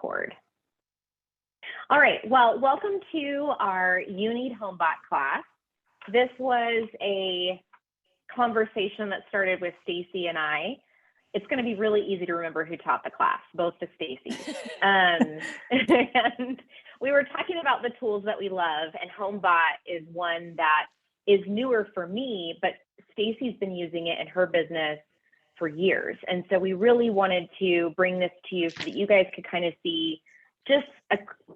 record. All right, well, welcome to our You Need Homebot class. This was a conversation that started with Stacy and I. It's going to be really easy to remember who taught the class, both the Stacys. And we were talking about the tools that we love, and Homebot is one that is newer for me, but Stacy's been using it in her business for years. And so we really wanted to bring this to you so that you guys could kind of see just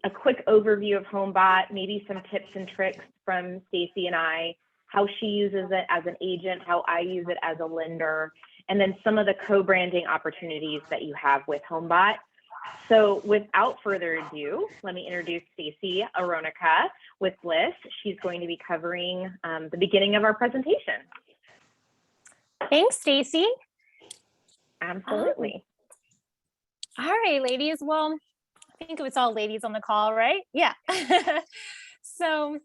a quick overview of Homebot, maybe some tips and tricks from Stacy and I, how she uses it as an agent, how I use it as a lender, and then some of the co-branding opportunities that you have with Homebot. So without further ado, let me introduce Stacy Aronica with Bliss. She's going to be covering the beginning of our presentation. Thanks, Stacy. Absolutely. All right, ladies. Well, I think it was all ladies on the call, right? Yeah. So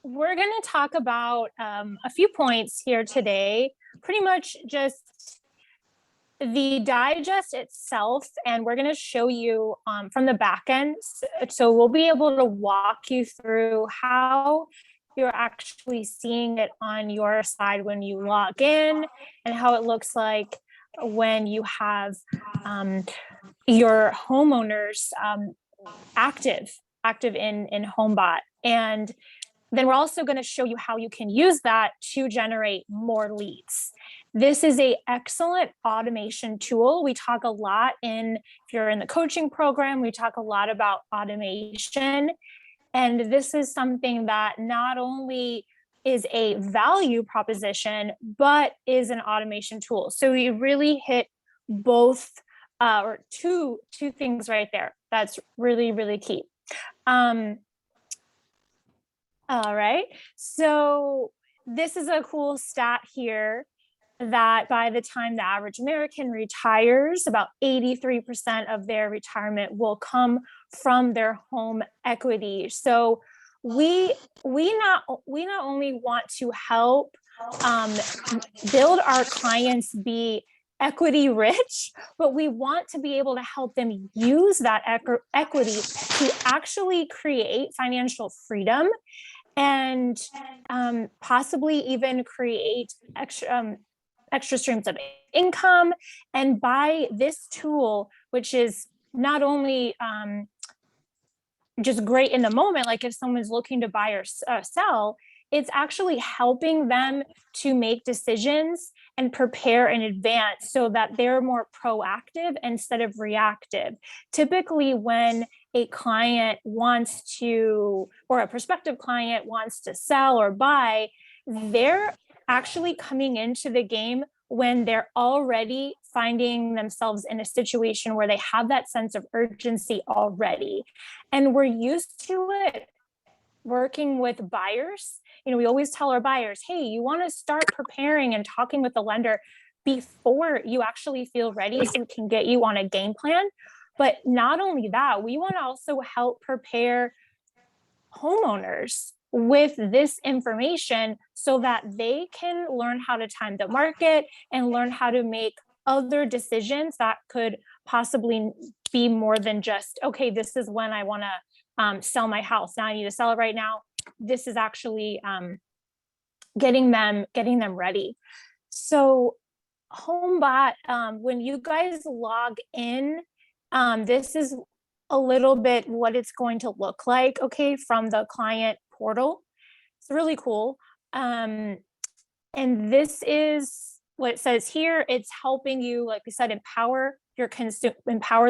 we're going to talk about a few points here today, pretty much just the digest itself, and we're going to show you from the back end. So we'll be able to walk you through how you're actually seeing it on your side when you log in, and how it looks like when you have your homeowners active in Homebot. And then we're also going to show you how you can use that to generate more leads. This is an excellent automation tool. We talk a lot if you're in the coaching program, we talk a lot about automation. And this is something that not only is a value proposition, but is an automation tool. So we really hit both or two things right there. That's really, really key. All right. So this is a cool stat here that by the time the average American retires, about 83% of their retirement will come from their home equity. So we not only want to help build our clients be equity rich, but we want to be able to help them use that equity to actually create financial freedom and possibly even create extra streams of income. And by this tool, which is not only just great in the moment, like if someone's looking to buy or sell, it's actually helping them to make decisions and prepare in advance so that they're more proactive instead of reactive. Typically, when a client wants to, or a prospective client wants to sell or buy, they're actually coming into the game when they're already finding themselves in a situation where they have that sense of urgency already. And we're used to it working with buyers. We always tell our buyers, hey, you want to start preparing and talking with the lender before you actually feel ready so we can get you on a game plan. But not only that, we want to also help prepare homeowners with this information so that they can learn how to time the market and learn how to make other decisions that could possibly be more than just, okay, this is when I want to sell my house. Now I need to sell it right now. This is actually getting them ready. So Homebot, when you guys log in, this is a little bit what it's going to look like, okay, from the client portal. It's really cool. And this is what it says here. It's helping you, like we said, empower the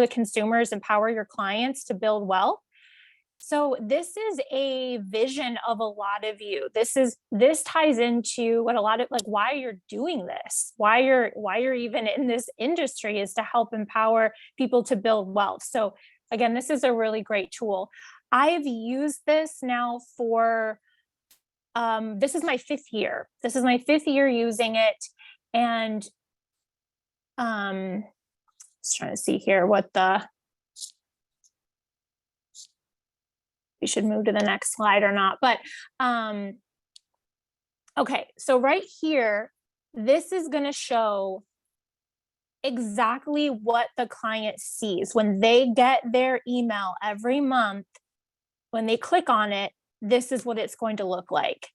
consumers, empower your clients to build wealth. So this is a vision of a lot of you. This ties into what a lot of, like, why you're doing this, why you're even in this industry, is to help empower people to build wealth. So again, this is a really great tool. I've used this now for, this is my 5th year. This is my 5th year using it. And just trying to see here what we should move to the next slide or not. But okay, so right here, this is going to show exactly what the client sees. When they get their email every month, when they click on it, this is what it's going to look like.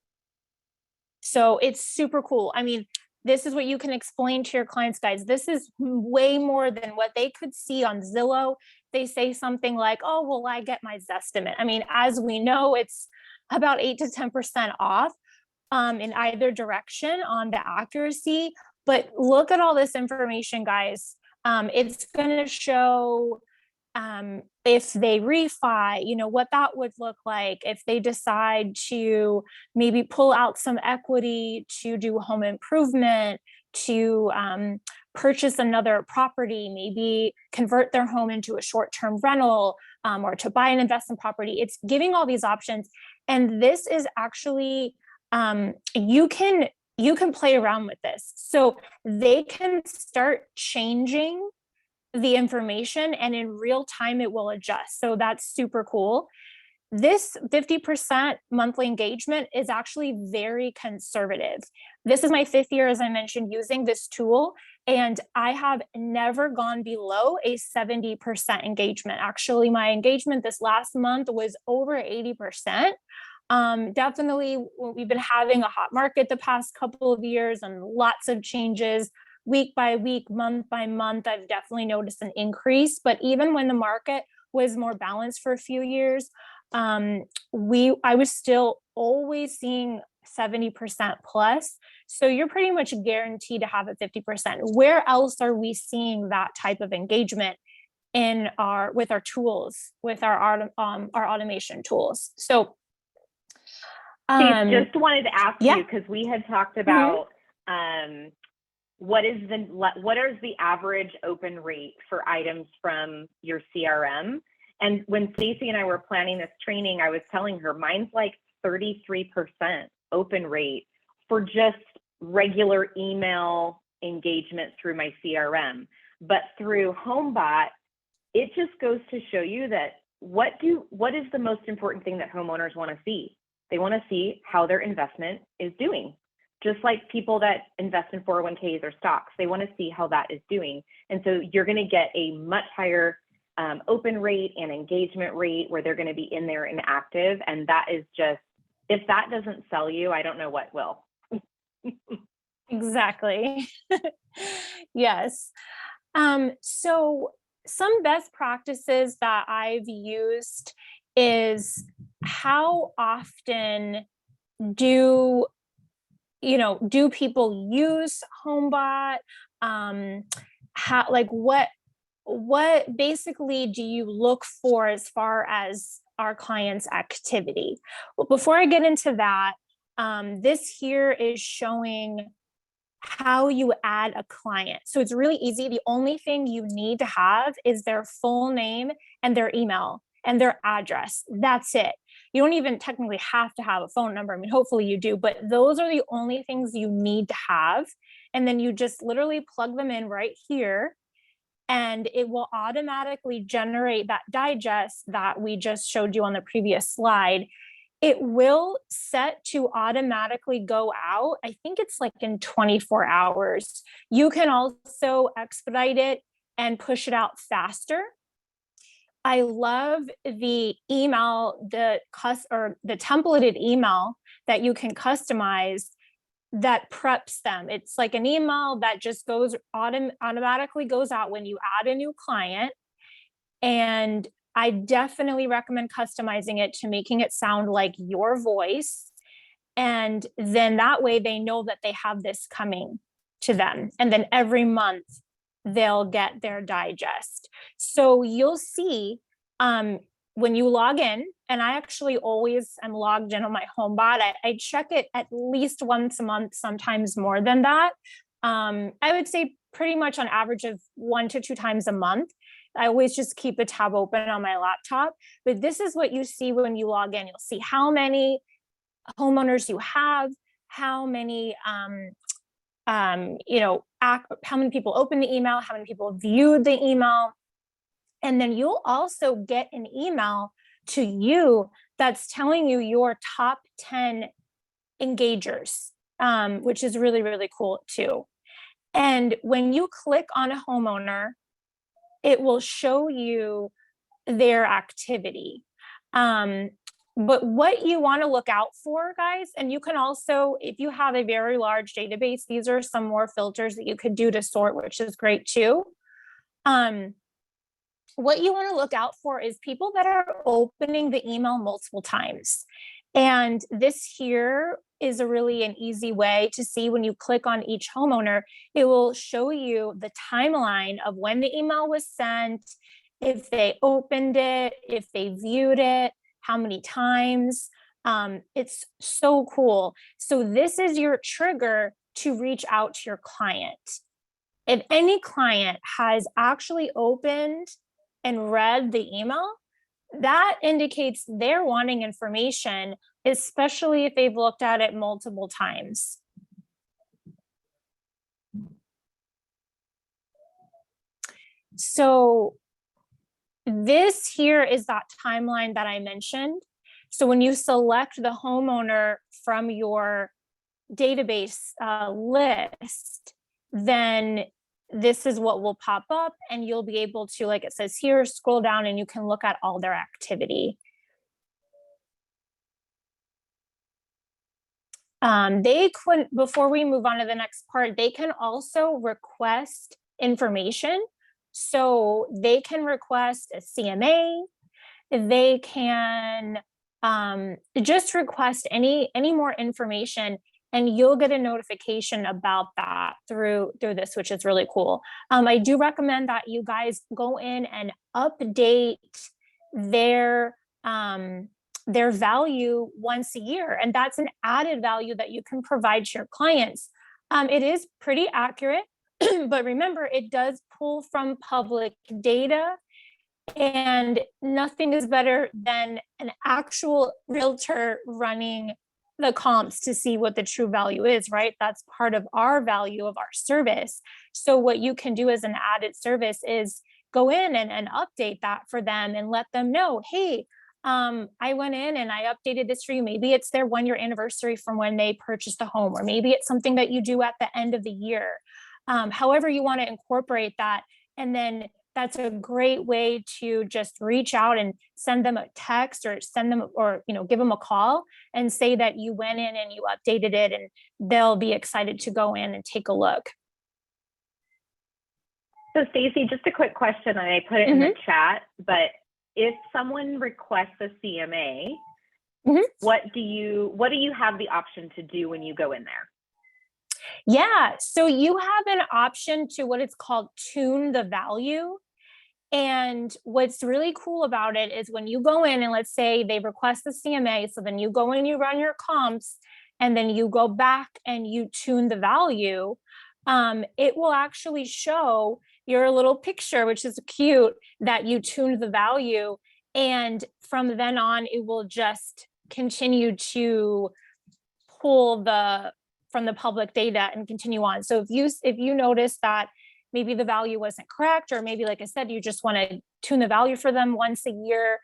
So it's super cool. I mean, this is what you can explain to your clients, guys. This is way more than what they could see on Zillow. They say something like, oh, well, I get my Zestimate. I mean, as we know, it's about 8 to 10% off in either direction on the accuracy. But look at all this information, guys. It's going to show if they refi, what that would look like, if they decide to maybe pull out some equity to do home improvement, to purchase another property, maybe convert their home into a short-term rental, or to buy an investment property. It's giving all these options. And this is actually, you can play around with this. So they can start changing the information, and in real time it will adjust. So that's super cool. This 50% monthly engagement is actually very conservative. This is my 5th year, as I mentioned, using this tool, and I have never gone below a 70% engagement. Actually, my engagement this last month was over 80%. Definitely, we've been having a hot market the past couple of years and lots of changes. Week by week, month by month, I've definitely noticed an increase. But even when the market was more balanced for a few years, I was still always seeing 70% plus. So you're pretty much guaranteed to have a 50%. Where else are we seeing that type of engagement with our tools, with our automation tools? So Steve, just wanted to ask yeah. you, because we had talked about what is the average open rate for items from your CRM? And when Stacy and I were planning this training, I was telling her mine's like 33% open rate for just regular email engagement through my CRM. But through Homebot, it just goes to show you that what is the most important thing that homeowners want to see? They want to see how their investment is doing. Just like people that invest in 401ks or stocks, they want to see how that is doing. And so you're going to get a much higher open rate and engagement rate where they're going to be in there and active. And that is just, if that doesn't sell you, I don't know what will. Exactly. Yes. So some best practices that I've used is how often do people use Homebot? What basically do you look for as far as our clients' activity? Well, before I get into that, this here is showing how you add a client. So it's really easy. The only thing you need to have is their full name and their email and their address. That's it. You don't even technically have to have a phone number. I mean, hopefully you do, but those are the only things you need to have. And then you just literally plug them in right here, and it will automatically generate that digest that we just showed you on the previous slide. It will set to automatically go out. I think it's like in 24 hours. You can also expedite it and push it out faster. I love the email, the templated email that you can customize that preps them. It's like an email that just goes automatically goes out when you add a new client. And I definitely recommend customizing it to making it sound like your voice. And then that way they know that they have this coming to them. And then every month they'll get their digest. So you'll see when you log in, and I actually always am logged in on my Homebot. I check it at least once a month, sometimes more than that. I would say pretty much on average of 1 to 2 times a month. I always just keep a tab open on my laptop. But this is what you see when you log in. You'll see how many homeowners you have, how many how many people opened the email, how many people viewed the email. And then you'll also get an email to you that's telling you your top 10 engagers, which is really, really cool too. And when you click on a homeowner, it will show you their activity. But what you want to look out for, guys, and you can also, if you have a very large database, these are some more filters that you could do to sort, which is great too. What you want to look out for is people that are opening the email multiple times. And this here is really an easy way to see. When you click on each homeowner, it will show you the timeline of when the email was sent, if they opened it, if they viewed it, how many times. It's so cool. So this is your trigger to reach out to your client. If any client has actually opened and read the email, that indicates they're wanting information, especially if they've looked at it multiple times. So this here is that timeline that I mentioned. So when you select the homeowner from your database list, then this is what will pop up, and you'll be able to, like it says here, scroll down and you can look at all their activity. They could, before we move on to the next part, they can also request information. So they can request a CMA. They can just request any more information, and you'll get a notification about that through this, which is really cool. I do recommend that you guys go in and update their value once a year, and that's an added value that you can provide to your clients. It is pretty accurate, but remember, it does pull from public data. And nothing is better than an actual realtor running the comps to see what the true value is, right? That's part of our value of our service. So what you can do as an added service is go in and update that for them and let them know, hey, I went in and I updated this for you. Maybe it's their 1-year anniversary from when they purchased a home, or maybe it's something that you do at the end of the year. However you want to incorporate that. And then that's a great way to just reach out and send them a text, or give them a call and say that you went in and you updated it, and they'll be excited to go in and take a look. So Stacy, just a quick question, and I put it in the chat, but if someone requests a CMA, what do you have the option to do when you go in there? Yeah, so you have an option to what it's called tune the value. And what's really cool about it is when you go in and let's say they request the CMA, so then you go in, you run your comps, and then you go back and you tune the value, it will actually show your little picture, which is cute, that you tuned the value. And from then on, it will just continue to pull from the public data and continue on. So if you notice that maybe the value wasn't correct, or maybe, like I said, you just want to tune the value for them once a year,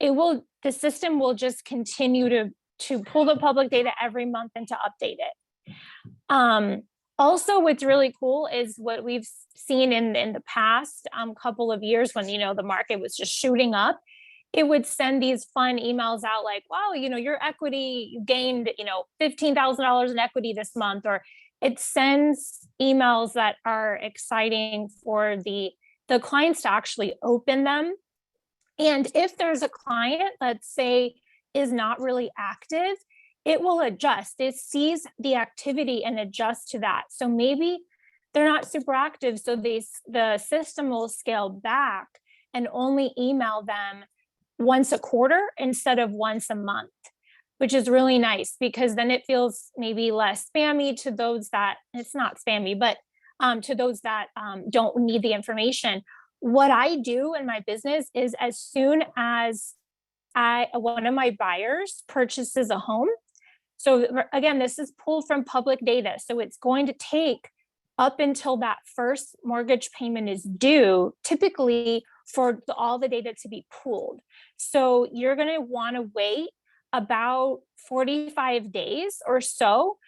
the system will just continue to pull the public data every month and to update it. Also, what's really cool is what we've seen in the past couple of years when, the market was just shooting up. It would send these fun emails out like, wow, your equity, you gained, $15,000 in equity this month, or it sends emails that are exciting for the clients to actually open them. And if there's a client, let's say, is not really active, it will adjust. It sees the activity and adjusts to that. So maybe they're not super active, so the system will scale back and only email them once a quarter instead of once a month, which is really nice, because then it feels maybe less spammy to those that, it's not spammy, but to those that don't need the information. What I do in my business is, as soon as one of my buyers purchases a home, so again, this is pulled from public data, so it's going to take up until that first mortgage payment is due, typically, for all the data to be pooled. So you're going to want to wait about 45 days or so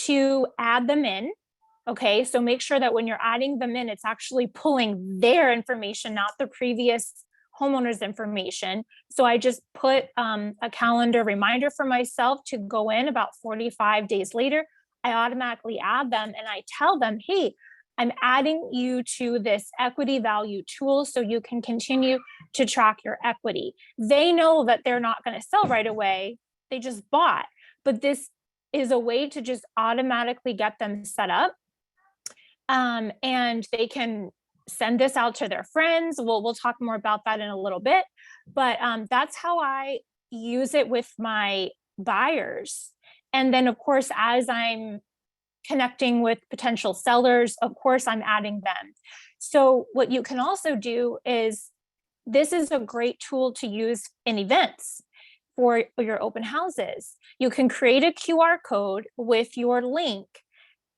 to add them in. Okay, so make sure that when you're adding them in, it's actually pulling their information, not the previous homeowner's information. So I just put a calendar reminder for myself to go in about 45 days later. I automatically add them and I tell them, hey, I'm adding you to this equity value tool so you can continue to track your equity. They know that they're not going to sell right away. They just bought, but this is a way to just automatically get them set up. And they can send this out to their friends. We'll talk more about that in a little bit, but that's how I use it with my buyers. And then, of course, as I'm connecting with potential sellers, of course, I'm adding them. So what you can also do is, this is a great tool to use in events for your open houses. You can create a QR code with your link,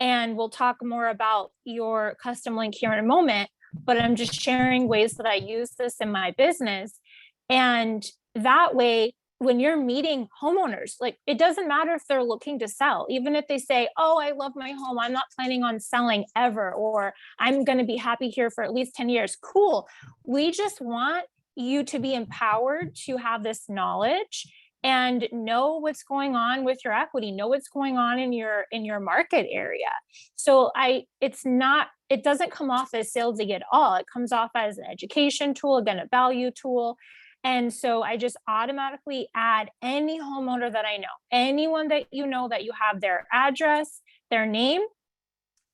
and we'll talk more about your custom link here in a moment, but I'm just sharing ways that I use this in my business. And that way, when you're meeting homeowners, like, it doesn't matter if they're looking to sell, even if they say, oh, I love my home, I'm not planning on selling ever, or I'm going to be happy here for at least 10 years. Cool. We just want you to be empowered to have this knowledge and know what's going on with your equity, know what's going on in your market area. So it doesn't come off as salesy at all. It comes off as an education tool, again, a value tool. And so I just automatically add any homeowner that I know, anyone that you know, that you have their address, their name,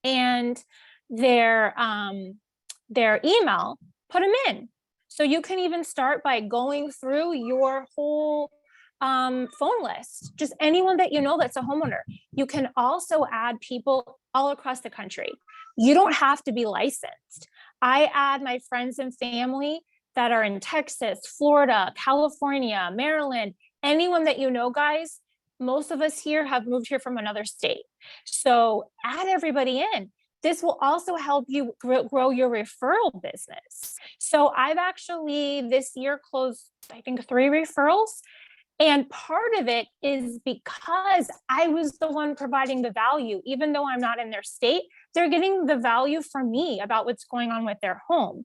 and their email, put them in. So you can even start by going through your whole phone list, just anyone that you know that's a homeowner. You can also add people all across the country. You don't have to be licensed. I add my friends and family that are in Texas, Florida, California, Maryland, anyone that you know, guys. Most of us here have moved here from another state. So add everybody in. This will also help you grow your referral business. So I've actually this year closed, I think, 3 referrals. And part of it is because I was the one providing the value. Even though I'm not in their state, they're getting the value from me about what's going on with their home.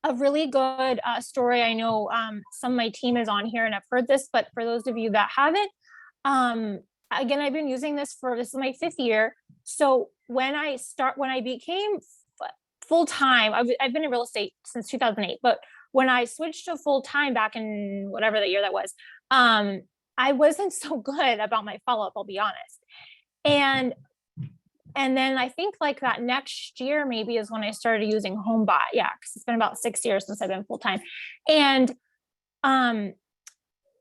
A really good story, I know some of my team is on here and I've heard this, but for those of you that haven't, again, I've been using this is my 5th year. So when I became full-time, I've been in real estate since 2008, but when I switched to full-time back in whatever the year that was, I wasn't so good about my follow-up, I'll be honest. And then I think like that next year maybe is when I started using Homebot. Yeah, because it's been about 6 years since I've been full-time. And I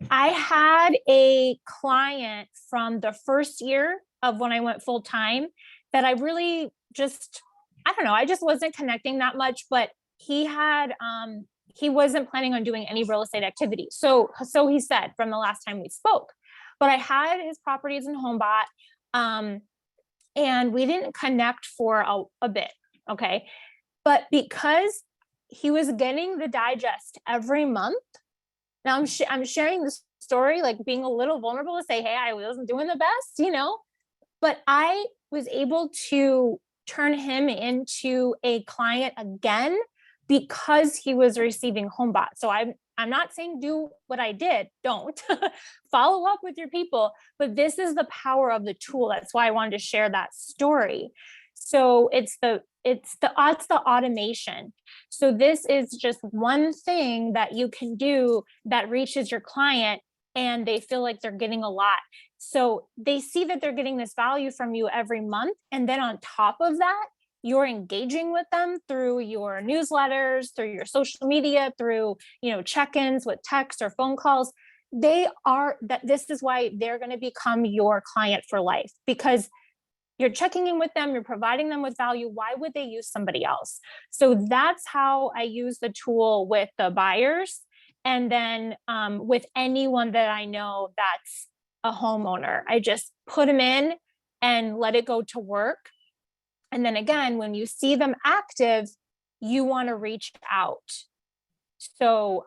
had a client from the first year of when I went full-time that I really just, I don't know, I just wasn't connecting that much, but he wasn't planning on doing any real estate activity. So he said from the last time we spoke, but I had his properties in Homebot, and we didn't connect for a bit. Okay. But because he was getting the digest every month, now I'm sharing this story, like being a little vulnerable to say, hey, I wasn't doing the best, but I was able to turn him into a client again because he was receiving Homebot. So I'm not saying do what I did. Don't follow up with your people, but this is the power of the tool. That's why I wanted to share that story. So it's the automation. So this is just one thing that you can do that reaches your client and they feel like they're getting a lot. So they see that they're getting this value from you every month. And then on top of that, you're engaging with them through your newsletters, through your social media, through, check-ins with text or phone calls. This is why they're going to become your client for life, because you're checking in with them, you're providing them with value. Why would they use somebody else? So that's how I use the tool with the buyers. And then with anyone that I know that's a homeowner, I just put them in and let it go to work. And then again, when you see them active, you want to reach out. So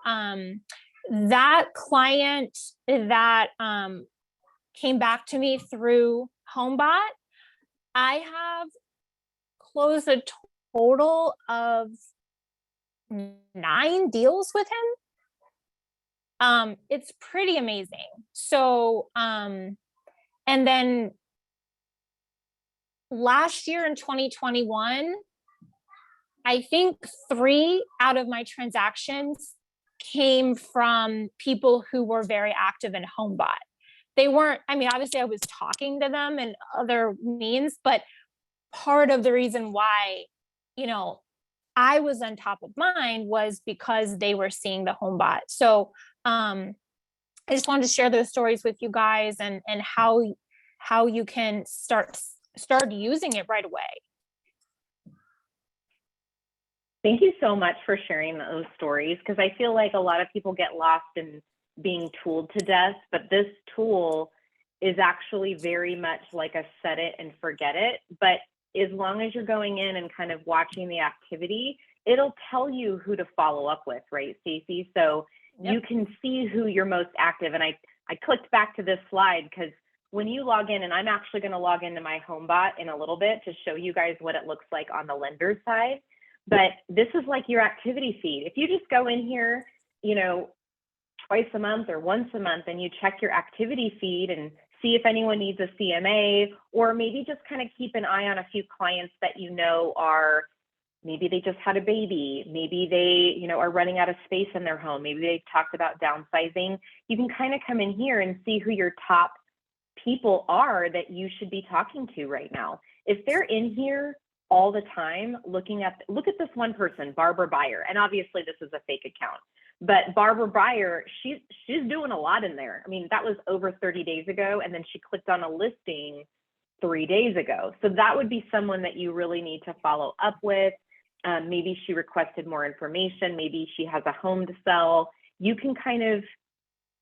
that client that came back to me through Homebot, I have closed a total of 9 deals with him. It's pretty amazing. So, and then last year in 2021, I think 3 out of my transactions came from people who were very active in Homebot. They weren't, I mean, obviously I was talking to them and other means, but part of the reason why, you know, I was on top of mind was because they were seeing the Homebot. So I just wanted to share those stories with you guys, and how you can start using it right away. Thank you so much for sharing those stories, because I feel like a lot of people get lost in being tooled to death, but this tool is actually very much like a set it and forget it. But as long as you're going in and kind of watching the activity, it'll tell you who to follow up with, right, Stacy? So you can see who you're most active. And I clicked back to this slide because when you log in, and I'm actually going to log into my Homebot in a little bit to show you guys what it looks like on the lender side. But this is like your activity feed. If you just go in here, you know, twice a month or once a month, and you check your activity feed and see if anyone needs a CMA, or maybe just kind of keep an eye on a few clients that you know are, maybe they just had a baby, maybe they, you know, are running out of space in their home, maybe they've talked about downsizing. You can kind of come in here and see who your top people are that you should be talking to right now. If they're in here all the time look at this one person, Barbara Buyer, and obviously this is a fake account, but Barbara Buyer, she's doing a lot in there. I mean, that was over 30 days ago, and then she clicked on a listing 3 days ago. So that would be someone that you really need to follow up with. Maybe she requested more information, maybe she has a home to sell. You can kind of,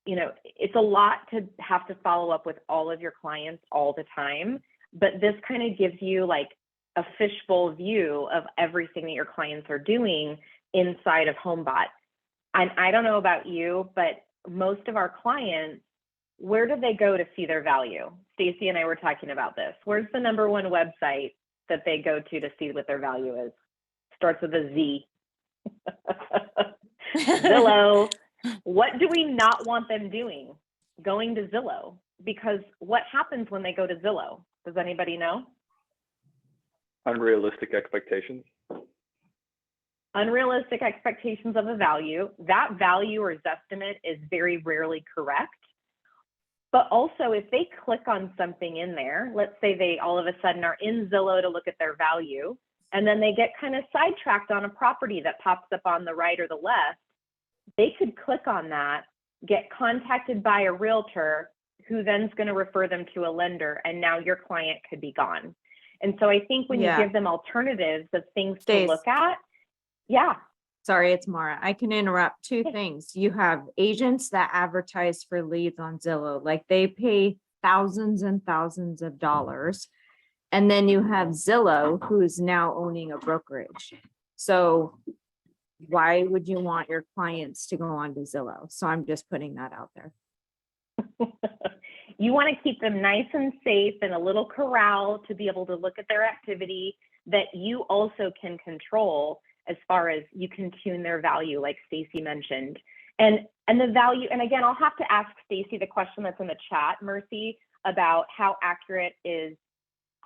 you know, it's a lot to have to follow up with all of your clients all the time, but this kind of gives you like a fishbowl view of everything that your clients are doing inside of Homebot. And I don't know about you, but most of our clients, where do they go to see their value? Stacy and I were talking about this. Where's the #1 website that they go to see what their value is? Starts with a Z. Zillow. What do we not want them doing? Going to Zillow. Because what happens when they go to Zillow? Does anybody know? Unrealistic expectations. Unrealistic expectations of a value. That value or estimate is very rarely correct. But also, if they click on something in there, let's say they all of a sudden are in Zillow to look at their value, and then they get kind of sidetracked on a property that pops up on the right or the left, they could click on that, get contacted by a realtor who then's going to refer them to a lender, and now your client could be gone. And so I think when you give them alternatives of things to look at, Sorry, it's Mara. I can interrupt 2 things. You have agents that advertise for leads on Zillow, like they pay thousands and thousands of dollars. And then you have Zillow, who's now owning a brokerage. So why would you want your clients to go on to Zillow? So I'm just putting that out there. You want to keep them nice and safe in a little corral to be able to look at their activity that you also can control, as far as you can tune their value, like Stacy mentioned. And the value, and again, I'll have to ask Stacy the question that's in the chat, Mercy, about how accurate is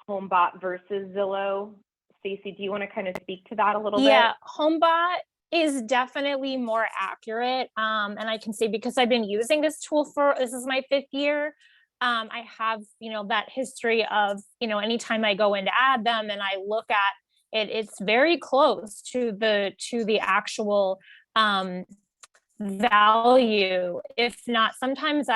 Homebot versus Zillow. Stacy, do you want to kind of speak to that a little bit? Yeah, Homebot is definitely more accurate. And I can say, because I've been using this tool this is my 5th year. I have, you know, that history of, you know, anytime I go in to add them and I look at it, it's very close to the actual value. If not, sometimes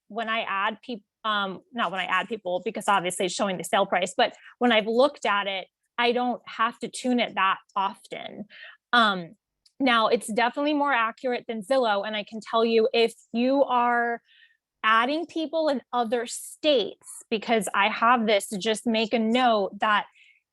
when I add people, not when I add people, because obviously it's showing the sale price, but when I've looked at it, I don't have to tune it that often. Now it's definitely more accurate than Zillow. And I can tell you, if you are adding people in other states, because I have this, to just make a note that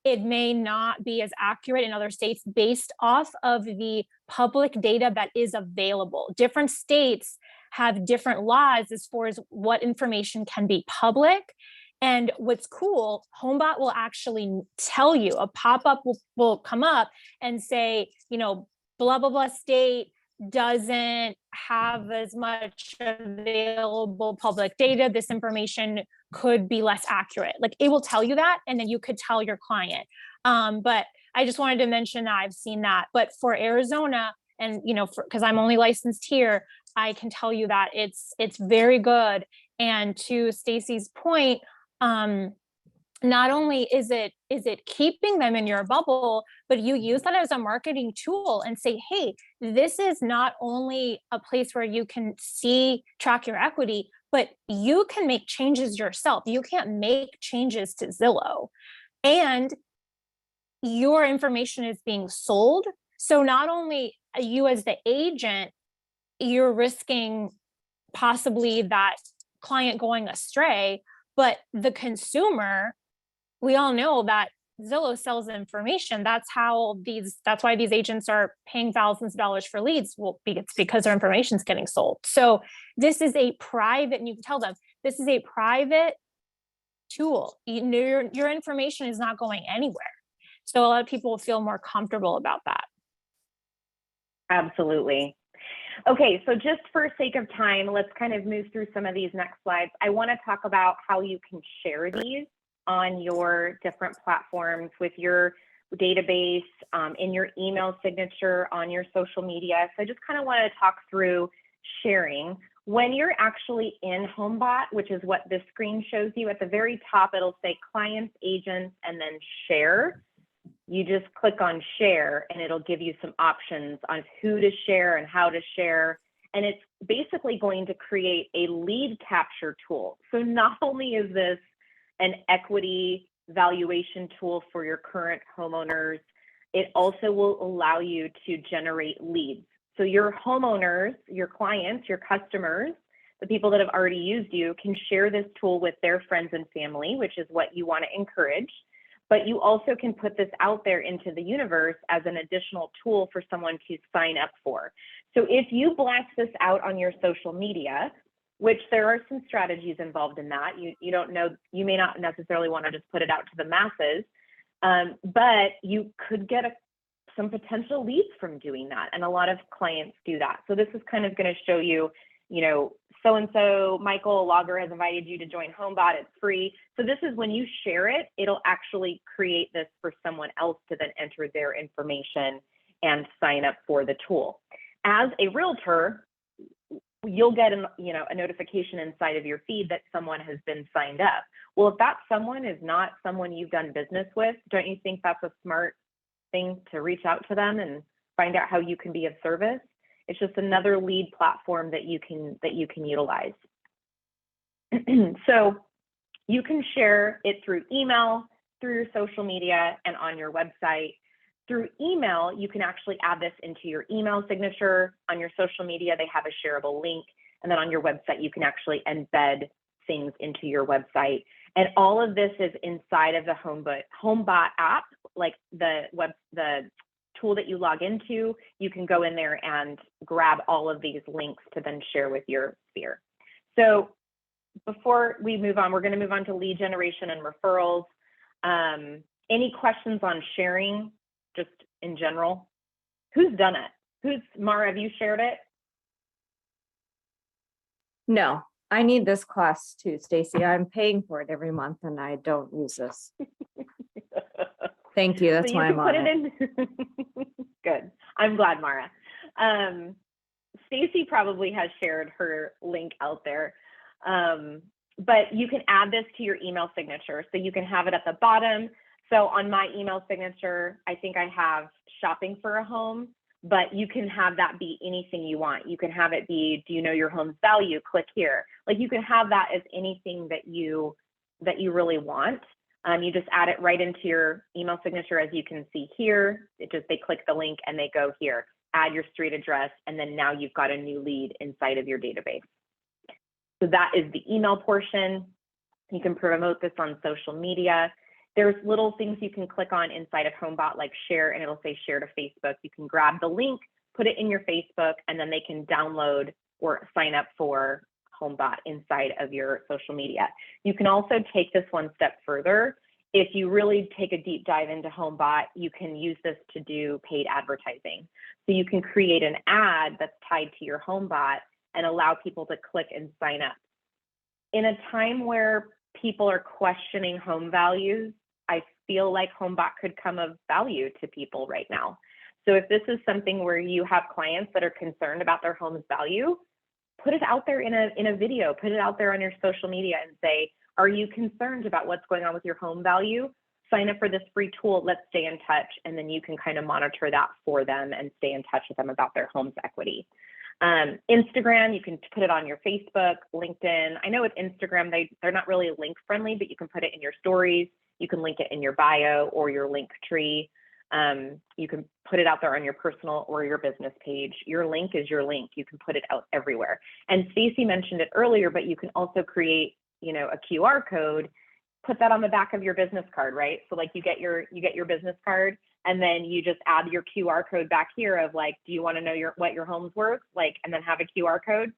it may not be as accurate in other states based off of the public data that is available. Different states have different laws as far as what information can be public And what's cool, Homebot will actually tell you, a pop-up will come up and say, blah, blah, blah state doesn't have as much available public data. This information could be less accurate. Like, it will tell you that, and then you could tell your client. But I just wanted to mention that I've seen that. But for Arizona, and because I'm only licensed here, I can tell you that it's very good. And to Stacy's point, not only is it keeping them in your bubble, but you use that as a marketing tool and say, hey, this is not only a place where you can track your equity, but you can make changes yourself. You can't make changes to Zillow, and your information is being sold. So not only you as the agent, you're risking possibly that client going astray, but the consumer, we all know that Zillow sells information. That's why these agents are paying thousands of dollars for leads. Well, it's because their information is getting sold. So this is a private, and you can tell them, this is a private tool. Your information is not going anywhere. So a lot of people feel more comfortable about that. Absolutely. Okay, so just for sake of time, let's kind of move through some of these next slides. I want to talk about how you can share these on your different platforms with your database, in your email signature, on your social media. So I just kind of want to talk through sharing. When you're actually in Homebot, which is what this screen shows you, at the very top, it'll say clients, agents, and then share. You just click on share and it'll give you some options on who to share and how to share. And it's basically going to create a lead capture tool. So not only is this an equity valuation tool for your current homeowners, it also will allow you to generate leads. So your homeowners, your clients, your customers, the people that have already used you, can share this tool with their friends and family, which is what you want to encourage. But you also can put this out there into the universe as an additional tool for someone to sign up for. So if you blast this out on your social media, which there are some strategies involved in that, you don't know, you may not necessarily want to just put it out to the masses, but you could get some potential leads from doing that. And a lot of clients do that. So this is kind of going to show you, so-and-so, Michael Logger has invited you to join Homebot, it's free. So this is when you share it, it'll actually create this for someone else to then enter their information and sign up for the tool. As a realtor, you'll get a notification inside of your feed that someone has been signed up. Well, if that someone is not someone you've done business with, don't you think that's a smart thing to reach out to them and find out how you can be of service? It's just another lead platform that you can utilize. So you can share it through email, through your social media, and on your website. Through email, you can actually add this into your email signature. On your social media, they have a shareable link. And then on your website, you can actually embed things into your website. And all of this is inside of the Homebot app, like the tool that you log into. You can go in there and grab all of these links to then share with your sphere. So before we move on, we're going to move on to lead generation and referrals. Any questions on sharing, just in general? Who's done it? Mara, have you shared it? No, I need this class too, Stacy. I'm paying for it every month and I don't use this. Thank you. That's why I'm on it. Good. I'm glad, Mara. Stacy probably has shared her link out there, but you can add this to your email signature. So you can have it at the bottom. So on my email signature, I think I have shopping for a home, but you can have that be anything you want. You can have it be, do you know your home's value? Click here. Like, you can have that as anything that you really want. You just add it right into your email signature, as you can see here. They click the link and they go here, add your street address, and then now you've got a new lead inside of your database. So that is the email portion. You can promote this on social media. There's little things you can click on inside of Homebot, like share, and it'll say share to Facebook. You can grab the link, put it in your Facebook, and then they can download or sign up for Homebot inside of your social media. You can also take this one step further. If you really take a deep dive into Homebot, you can use this to do paid advertising. So you can create an ad that's tied to your Homebot and allow people to click and sign up. In a time where people are questioning home values, I feel like Homebot could come of value to people right now. So if this is something where you have clients that are concerned about their home's value, put it out there in a video, put it out there on your social media and say, are you concerned about what's going on with your home value? Sign up for this free tool, let's stay in touch. And then you can kind of monitor that for them and stay in touch with them about their home's equity. Instagram, you can put it on your Facebook, LinkedIn. I know with Instagram, they're not really link friendly, but you can put it in your stories. You can link it in your bio or your link tree. You can put it out there on your personal or your business page. Your link is your link. You can put it out everywhere. And Stacy mentioned it earlier, but you can also create, a QR code, put that on the back of your business card, right? So like you get your business card and then you just add your QR code back here of like, do you want to know what your home's worth? Like, and then have a QR code.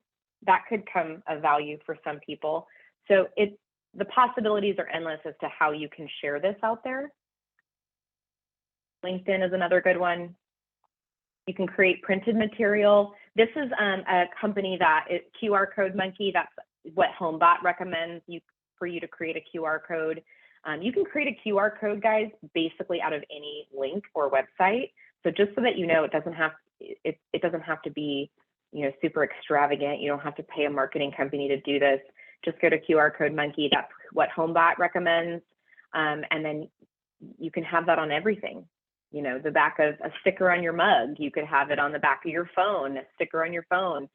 That could come of value for some people. So the possibilities are endless as to how you can share this out there. LinkedIn is another good one. You can create printed material. This is a company that is QR Code Monkey. That's what Homebot recommends for you to create a QR code. You can create a QR code, guys, basically out of any link or website. So just so that you know, it doesn't have to be, super extravagant. You don't have to pay a marketing company to do this. Just go to QR Code Monkey. That's what Homebot recommends. And then you can have that on everything. The back of a sticker on your mug. You could have it on the back of your phone, a sticker on your phone.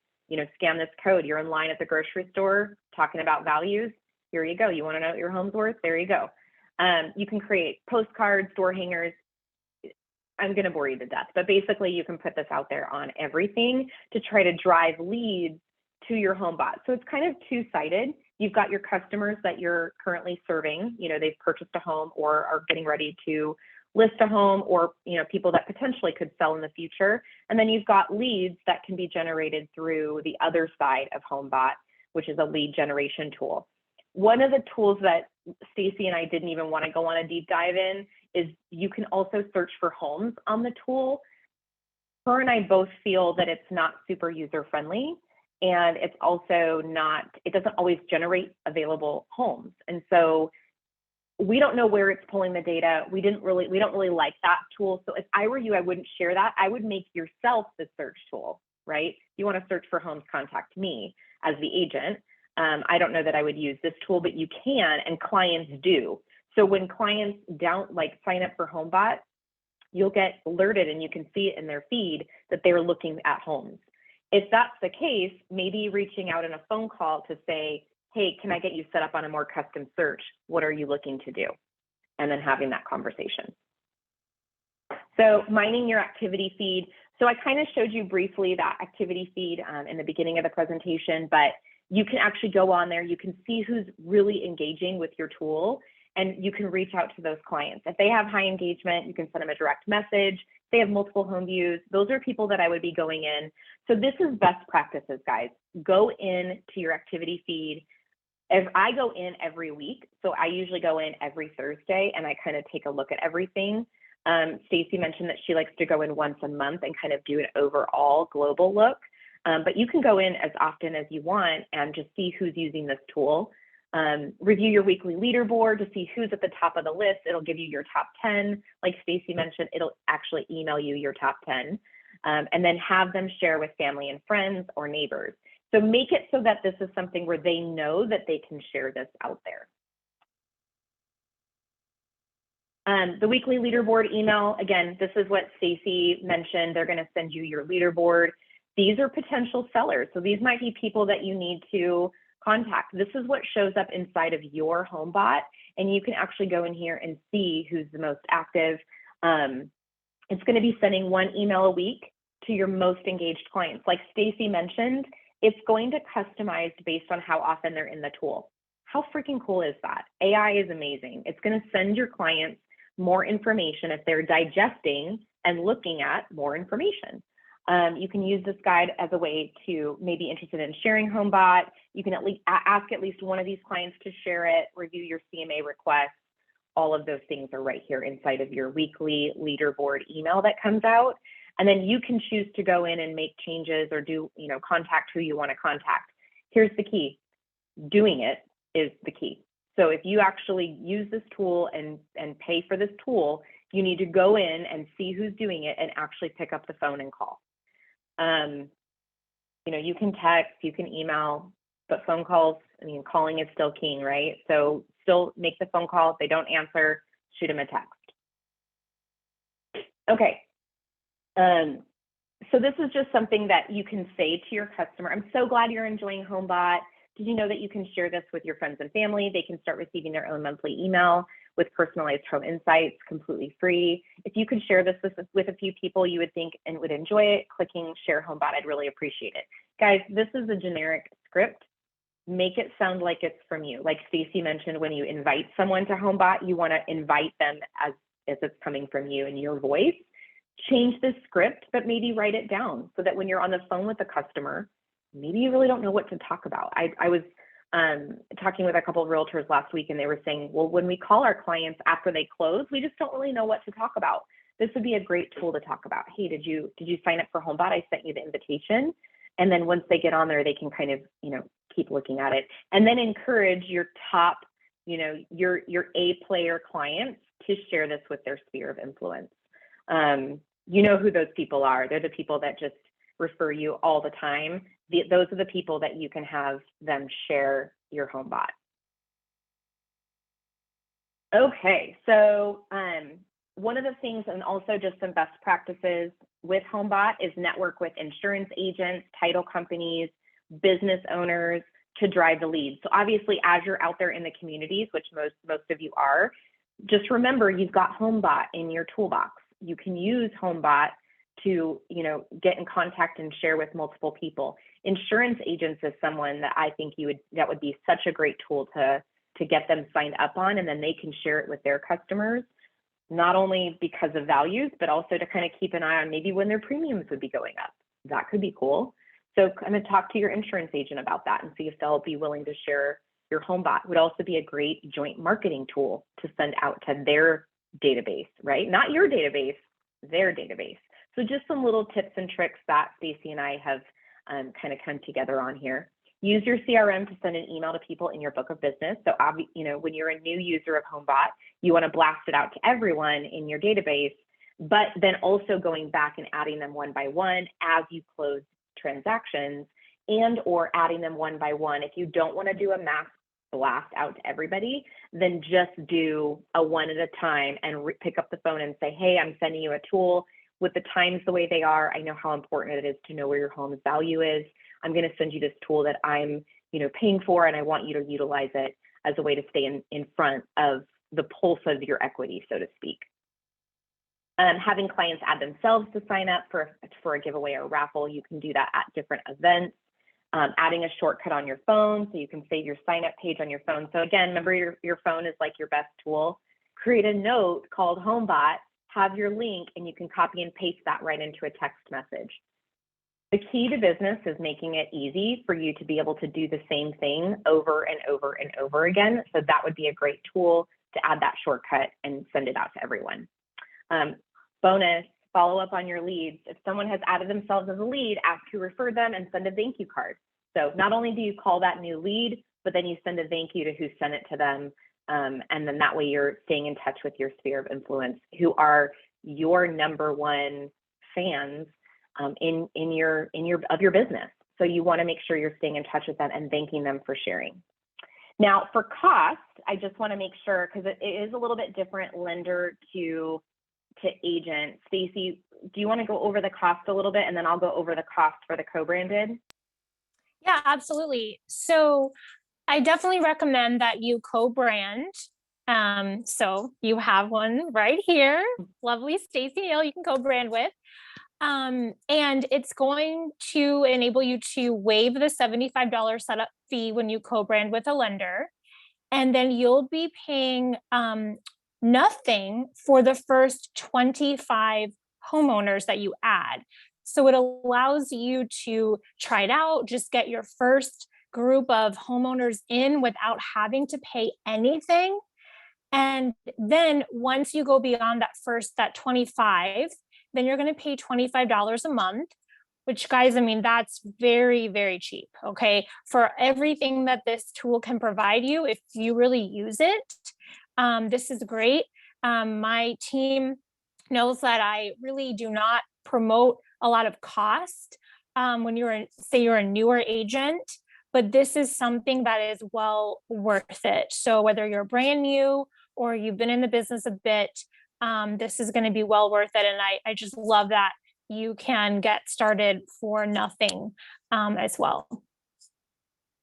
Scan this code. You're in line at the grocery store talking about values. Here you go. You want to know what your home's worth? There you go. You can create postcards, door hangers. I'm going to bore you to death, but basically you can put this out there on everything to try to drive leads to your Homebot. So it's kind of two-sided. You've got your customers that you're currently serving. They've purchased a home or are getting ready to list a home, or people that potentially could sell in the future. And then you've got leads that can be generated through the other side of Homebot, which is a lead generation tool. One of the tools that Stacy and I didn't even want to go on a deep dive in is you can also search for homes on the tool. Her and I both feel that it's not super user friendly, and it's also it doesn't always generate available homes. And so we don't know where it's pulling the data. We don't really like that tool. So if I were you, I wouldn't share that. I would make yourself the search tool, right? You want to search for homes, contact me as the agent. I don't know that I would use this tool, but you can, and clients do. So when clients sign up for Homebot, you'll get alerted and you can see it in their feed that they're looking at homes. If that's the case, maybe reaching out in a phone call to say, hey, can I get you set up on a more custom search? What are you looking to do? And then having that conversation. So mining your activity feed. So I kind of showed you briefly that activity feed in the beginning of the presentation, but you can actually go on there. You can see who's really engaging with your tool, and you can reach out to those clients. If they have high engagement, you can send them a direct message. If they have multiple home views, those are people that I would be going in. So this is best practices, guys. Go in to your activity feed. If I go in every week, so I usually go in every Thursday and I kind of take a look at everything. Stacy mentioned that she likes to go in once a month and kind of do an overall global look. But you can go in as often as you want and just see who's using this tool. Review your weekly leaderboard to see who's at the top of the list. It'll give you your top 10. Like Stacy mentioned, it'll actually email you your top 10. And then have them share with family and friends or neighbors. So make it so that this is something where they know that they can share this out there. The weekly leaderboard email, again, this is what Stacy mentioned. They're going to send you your leaderboard. These are potential sellers. So these might be people that you need to contact. This is what shows up inside of your Homebot, and you can actually go in here and see who's the most active. It's going to be sending one email a week to your most engaged clients. Like Stacy mentioned, it's going to customize based on how often they're in the tool. How freaking cool is that? AI is amazing. It's going to send your clients more information if they're digesting and looking at more information. You can use this guide as a way to maybe interested in sharing Homebot. You can at least ask at least one of these clients to share it, review your CMA request. All of those things are right here inside of your weekly leaderboard email that comes out. And then you can choose to go in and make changes or do, contact who you want to contact. Here's the key. Doing it is the key. So if you actually use this tool and pay for this tool, you need to go in and see who's doing it and actually pick up the phone and call. You can text, you can email, but phone calls, calling is still king, right? So still make the phone call. If they don't answer, shoot them a text. Okay. So this is just something that you can say to your customer. I'm so glad you're enjoying Homebot. Did you know that you can share this with your friends and family? They can start receiving their own monthly email with personalized home insights, completely free. If you could share this with a few people you would think and would enjoy it, clicking share Homebot, I'd really appreciate it. Guys, this is a generic script. Make it sound like it's from you. Like Stacy mentioned, when you invite someone to Homebot, you want to invite them as if it's coming from you in your voice. Change the script, but maybe write it down so that when you're on the phone with the customer, maybe you really don't know what to talk about. I was talking with a couple of realtors last week, and they were saying, well, when we call our clients after they close, we just don't really know what to talk about. This would be a great tool to talk about. Hey, did you sign up for Homebot? I sent you the invitation. And then once they get on there, they can kind of, keep looking at it. And then encourage your top, your A player clients to share this with their sphere of influence. You know who those people are. They're the people that just refer you all the time. Those are the people that you can have them share your Homebot. Okay, so one of the things, and also just some best practices with Homebot, is network with insurance agents, title companies, business owners to drive the leads. So obviously, as you're out there in the communities, which most of you are, just remember you've got Homebot in your toolbox. You can use Homebot to, get in contact and share with multiple people. Insurance agents is someone that I think that would be such a great tool to get them signed up on, and then they can share it with their customers, not only because of values, but also to kind of keep an eye on maybe when their premiums would be going up. That could be cool. So kind of talk to your insurance agent about that and see if they'll be willing to share your Homebot. Would also be a great joint marketing tool to send out to their database, right? Not your database, their database. So just some little tips and tricks that Stacy and I have kind of come together on here. Use your CRM to send an email to people in your book of business. So, when you're a new user of Homebot, you want to blast it out to everyone in your database, but then also going back and adding them one by one as you close transactions, and or adding them one by one. If you don't want to do a mass blast out to everybody, then just do a one at a time and pick up the phone and say, hey, I'm sending you a tool. With the times the way they are, I know how important it is to know where your home's value is. I'm going to send you this tool that I'm, paying for, and I want you to utilize it as a way to stay in front of the pulse of your equity, so to speak. Having clients add themselves to sign up for a giveaway or raffle, you can do that at different events. Adding a shortcut on your phone so you can save your sign up page on your phone. So again, remember your phone is like your best tool. Create a note called Homebot, have your link, and you can copy and paste that right into a text message. The key to business is making it easy for you to be able to do the same thing over and over and over again. So that would be a great tool to add that shortcut and send it out to everyone. Bonus, follow up on your leads. If someone has added themselves as a lead, ask who referred them and send a thank you card. So not only do you call that new lead, but then you send a thank you to who sent it to them. And then that way you're staying in touch with your sphere of influence, who are your number one fans in your business. So you want to make sure you're staying in touch with them and thanking them for sharing. Now for cost, I just want to make sure, because it is a little bit different lender to agent. Stacy, do you want to go over the cost a little bit, and then I'll go over the cost for the co-branded? Yeah, absolutely. So I definitely recommend that you co-brand. So you have one right here, lovely Stacy Neal, you can co-brand with. And it's going to enable you to waive the $75 setup fee when you co-brand with a lender. And then you'll be paying nothing for the first 25 homeowners that you add. So it allows you to try it out, just get your first group of homeowners in without having to pay anything. And then once you go beyond that 25, then you're going to pay $25 a month, which, guys, I mean, that's very, very cheap. Okay. For everything that this tool can provide you, if you really use it, this is great. My team knows that I really do not promote a lot of cost when say you're a newer agent, but this is something that is well worth it. So whether you're brand new or you've been in the business a bit, this is going to be well worth it. And I just love that you can get started for nothing as well.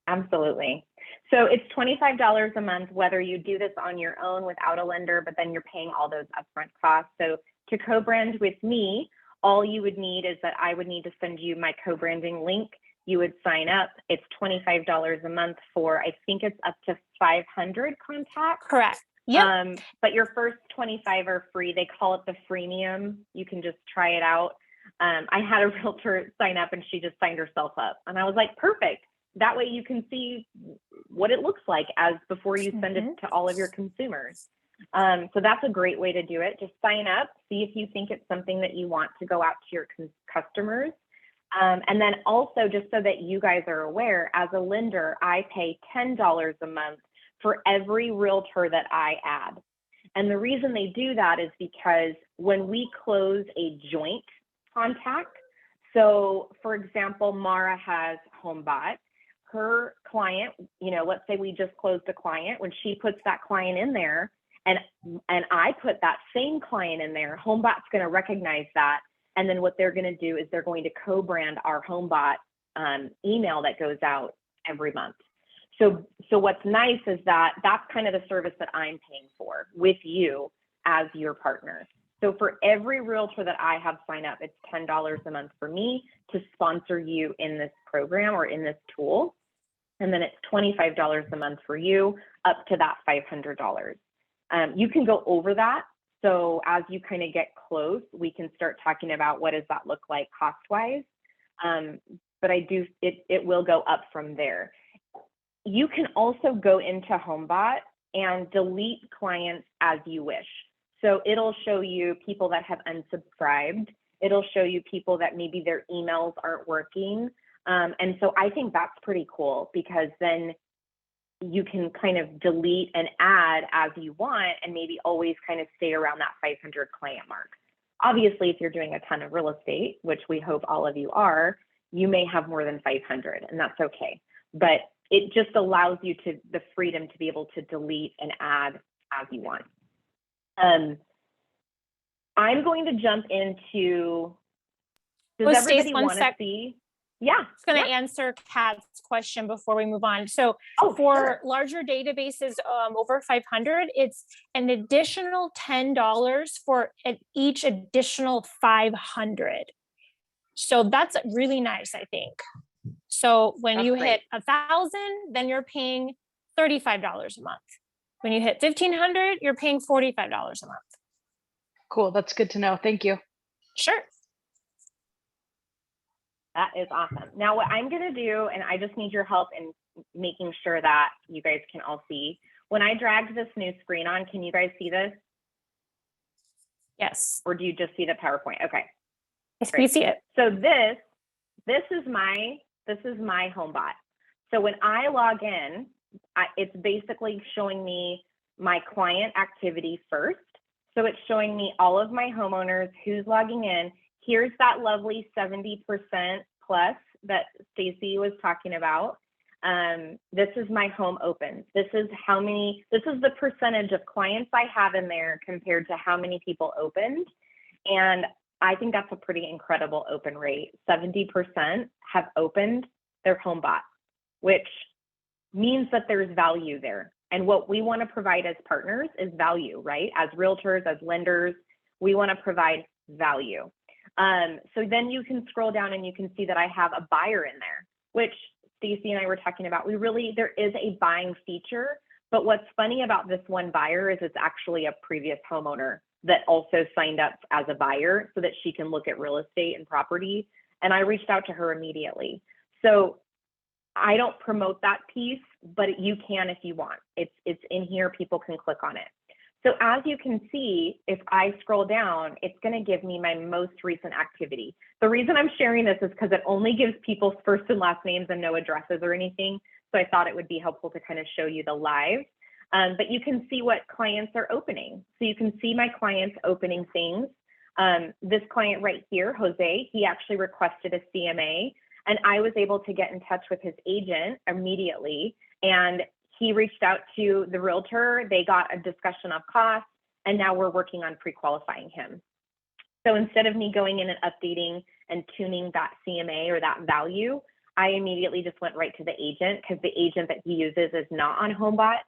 Absolutely. So it's $25 a month, whether you do this on your own without a lender, but then you're paying all those upfront costs. So to co-brand with me, all you would need is that I would need to send you my co-branding link. You would sign up. It's $25 a month for, I think it's up to 500 contacts. Correct. Yep. But your first 25 are free. They call it the freemium. You can just try it out. I had a realtor sign up and she just signed herself up. And I was like, perfect. That way you can see what it looks like as before you send it to all of your consumers. So that's a great way to do it. Just sign up, see if you think it's something that you want to go out to your customers. And then also, just so that you guys are aware, as a lender, I pay $10 a month for every realtor that I add. And the reason they do that is because when we close a joint contact, so for example, Mara has Homebot, her client, you know, let's say we just closed a client, when she puts that client in there and I put that same client in there, Homebot's going to recognize that. And then what they're going to do is they're going to co-brand our Homebot email that goes out every month. So what's nice is that that's kind of the service that I'm paying for with you as your partner. So for every realtor that I have sign up, it's $10 a month for me to sponsor you in this program or in this tool. And then it's $25 a month for you up to that $500. You can go over that. So as you kind of get close, we can start talking about what does that look like cost-wise. But it will go up from there. You can also go into Homebot and delete clients as you wish. So it'll show you people that have unsubscribed. It'll show you people that maybe their emails aren't working. And so I think that's pretty cool because then you can kind of delete and add as you want and maybe always kind of stay around that 500 client mark. Obviously, if you're doing a ton of real estate, which we hope all of you are, you may have more than 500 and that's okay. But it just allows you the freedom to be able to delete and add as you want. I'm going to jump into, does everybody want to see? Yeah. I was going to answer Kat's question before we move on. So sure. Larger databases over 500, it's an additional $10 for each additional 500. So that's really nice, I think. So when you hit 1,000, then you're paying $35 a month. When you hit 1,500, you're paying $45 a month. Cool. That's good to know. Thank you. Sure. That is awesome. Now what I'm going to do, and I just need your help in making sure that you guys can all see. When I dragged this new screen on, can you guys see this? Yes. Or do you just see the PowerPoint? Okay. Yes, we see it. So this is my Homebot. So when I log in, it's basically showing me my client activity first. So it's showing me all of my homeowners, who's logging in. Here's that lovely 70% plus that Stacy was talking about. This is my home opens. This is the percentage of clients I have in there compared to how many people opened. And I think that's a pretty incredible open rate. 70% have opened their Homebot, which means that there's value there. And what we want to provide as partners is value, right? As realtors, as lenders, we want to provide value. So then you can scroll down and you can see that I have a buyer in there, which Stacy and I were talking about. There is a buying feature, but what's funny about this one buyer is it's actually a previous homeowner that also signed up as a buyer so that she can look at real estate and property. And I reached out to her immediately. So I don't promote that piece, but you can if you want. It's in here, people can click on it. So as you can see, if I scroll down, it's going to give me my most recent activity. The reason I'm sharing this is because it only gives people's first and last names and no addresses or anything. So I thought it would be helpful to kind of show you the live. But you can see what clients are opening. So you can see my clients opening things. This client right here, Jose, he actually requested a CMA, and I was able to get in touch with his agent immediately. And he reached out to the realtor. They got a discussion of costs, and now we're working on pre-qualifying him. So instead of me going in and updating and tuning that CMA or that value, I immediately just went right to the agent, because the agent that he uses is not on Homebot,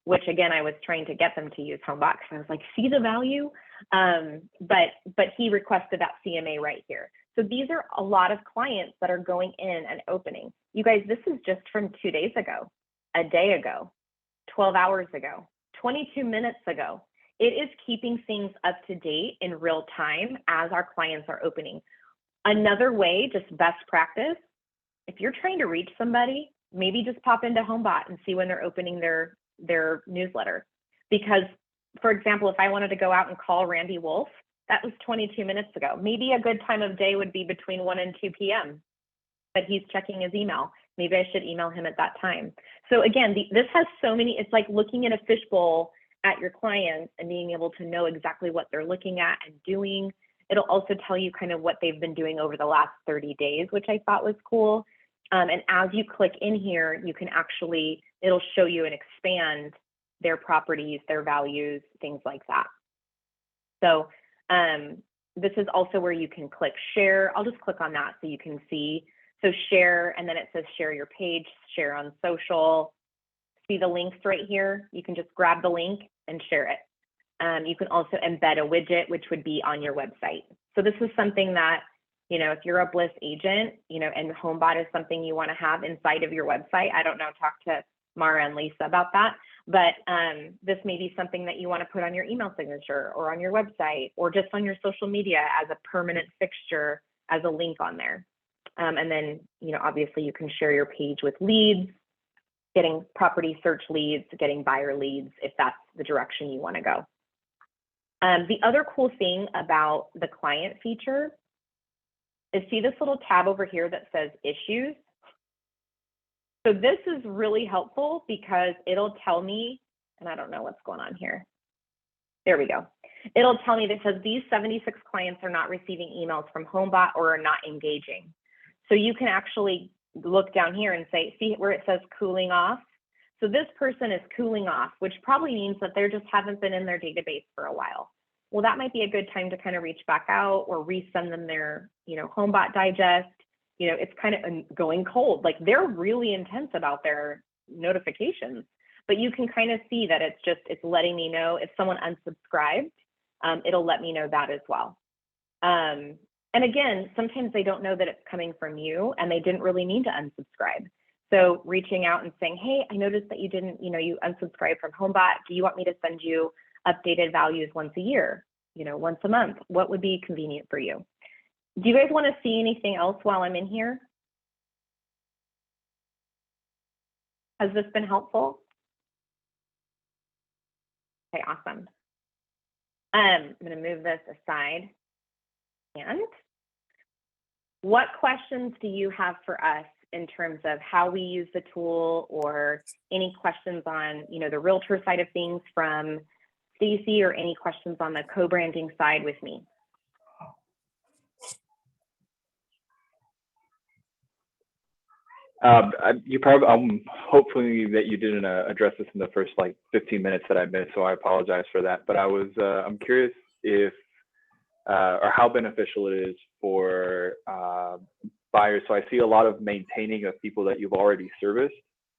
which again, I was trying to get them to use Homebot because I was like, see the value? But he requested that CMA right here. So these are a lot of clients that are going in and opening. You guys, this is just from 2 days ago, a day ago, 12 hours ago, 22 minutes ago. It is keeping things up to date in real time as our clients are opening. Another way, just best practice, if you're trying to reach somebody, maybe just pop into Homebot and see when they're opening their newsletter. Because, for example, if I wanted to go out and call Randy Wolf, that was 22 minutes ago. Maybe a good time of day would be between 1 and 2 p.m., but he's checking his email. Maybe I should email him at that time. So again, this has so many, it's like looking at a fishbowl at your clients and being able to know exactly what they're looking at and doing. It'll also tell you kind of what they've been doing over the last 30 days, which I thought was cool. And as you click in here, you can actually, it'll show you and expand their properties, their values, things like that. So this is also where you can click share. I'll just click on that so you can see. So share, and then it says share your page, share on social. See the links right here? You can just grab the link and share it. You can also embed a widget, which would be on your website. So this is something that, you know, if you're a Bliss agent, you know, and Homebot is something you want to have inside of your website. I don't know, talk to Mara and Lisa about that, but this may be something that you want to put on your email signature or on your website or just on your social media as a permanent fixture, as a link on there. And then, you know, obviously you can share your page with leads, getting property search leads, getting buyer leads, if that's the direction you want to go. The other cool thing about the client feature is, see this little tab over here that says issues? So this is really helpful because it'll tell me, and I don't know what's going on here. There we go. It'll tell me that says these 76 clients are not receiving emails from Homebot or are not engaging. So you can actually look down here and say, see where it says cooling off? So this person is cooling off, which probably means that they just haven't been in their database for a while. Well, that might be a good time to kind of reach back out or resend them their, you know, Homebot digest. You know, it's kind of going cold. Like, they're really intense about their notifications, but you can kind of see that it's letting me know if someone unsubscribed, it'll let me know that as well. And again, sometimes they don't know that it's coming from you and they didn't really mean to unsubscribe. So reaching out and saying, hey, I noticed that you didn't, you know, you unsubscribed from Homebot. Do you want me to send you updated values once a year, you know, once a month? What would be convenient for you? Do you guys want to see anything else while I'm in here? Has this been helpful? Okay, awesome. I'm going to move this aside. And what questions do you have for us in terms of how we use the tool, or any questions on, you know, the realtor side of things from Stacy, or any questions on the co-branding side with me? Hopefully that you didn't address this in the first like 15 minutes that I missed, so I apologize for that. But I'm curious if or how beneficial it is for buyers. So I see a lot of maintaining of people that you've already serviced.